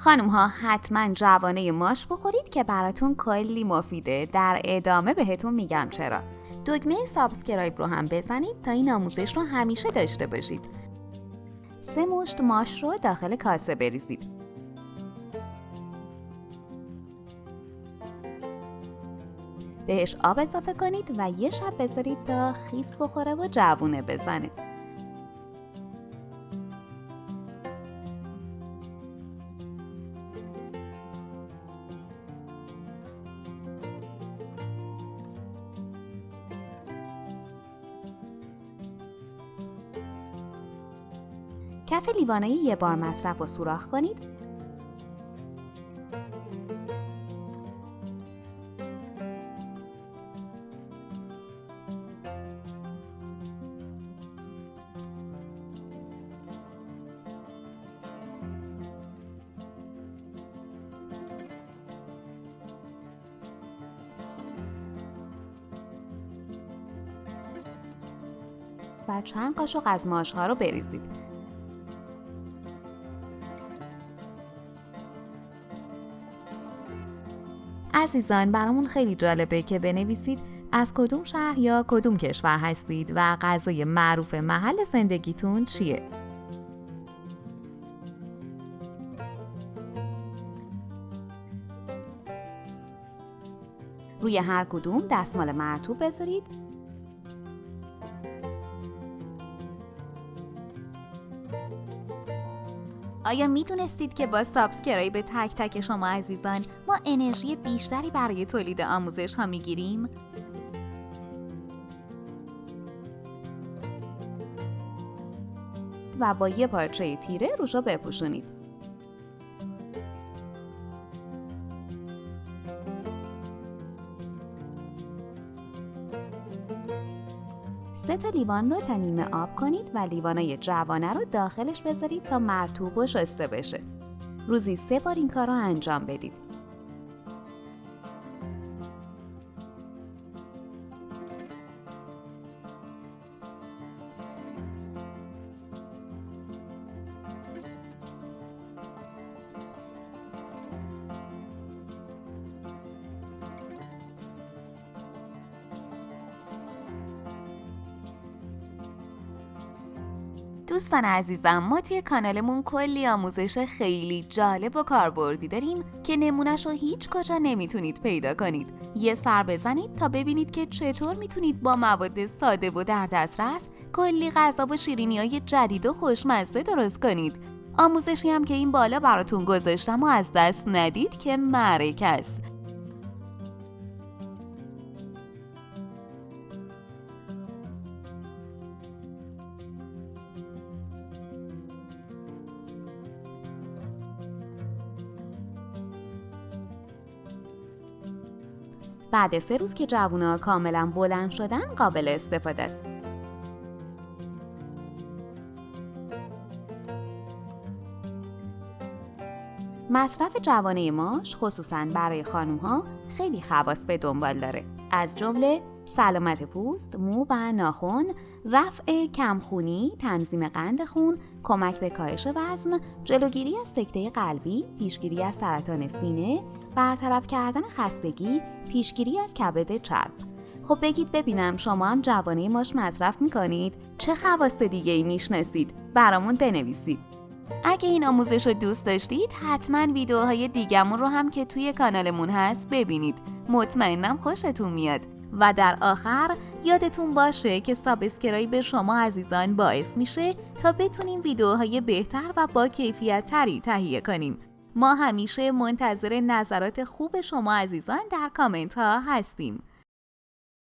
خانم ها حتما جوانه ماش بخورید که براتون کلی مفیده. در ادامه بهتون میگم چرا. دکمه سابسکرایب رو هم بزنید تا این آموزش رو همیشه داشته باشید. 3 مشت ماش رو داخل کاسه بریزید. بهش آب اضافه کنید و یه شب بذارید تا خیس بخوره و جوونه بزنه. کف لیوانه یه بار مصرف رو سوراخ کنید. و چند قاشق از ماش‌ها رو بریزید. عزیزان، برامون خیلی جالبه که بنویسید از کدوم شهر یا کدوم کشور هستید و غذای معروف محل زندگیتون چیه؟ روی هر کدوم دستمال مرطوب بذارید. آیا میدونستید که با سابسکرایب تک تک شما عزیزان ما انرژی بیشتری برای تولید آموزش ها میگیریم؟ و با یه پارچه تیره روشو بپوشونید. سه تا لیوان رو تا نیمه آب کنید و لیوانای جوانه رو داخلش بذارید تا مرطوب و شسته بشه. روزی 3 بار این کار رو انجام بدید. دوستان عزیزم، ما توی کانالمون کلی آموزش خیلی جالب و کاربردی داریم که نمونه‌شو هیچ کجا نمیتونید پیدا کنید. یه سر بزنید تا ببینید که چطور میتونید با مواد ساده و در دسترس کلی غذا و شیرینی‌های جدید و خوشمزه درست کنید. آموزشی هم که این بالا براتون گذاشتم و از دست ندید که معرکه است. بعد 3 روز که جوونا کاملا بلند شدن قابل استفاده است. مصرف جوانه ماش خصوصا برای خانوم‌ها خیلی خواص به دنبال داره، از جمله سلامت پوست، مو و ناخن، رفع کمخونی، تنظیم قند خون، کمک به کاهش وزن، جلوگیری از سکته قلبی، پیشگیری از سرطان سینه، برطرف کردن خستگی، پیشگیری از کبد چرب. خب بگید ببینم شما هم جوانه ماش مصرف میکنید؟ چه خواص دیگه ای میشناسید؟ برامون بنویسید. اگه این آموزش رو دوست داشتید حتما ویدیوهای دیگمون رو هم که توی کانالمون هست ببینید. مطمئنم خوشتون میاد. و در آخر یادتون باشه که سابسکرایب شما عزیزان باعث میشه تا بتونیم ویدیوهای بهتر و با کیفیت تری تهیه کنیم. ما همیشه منتظر نظرات خوب شما عزیزان در کامنت ها هستیم.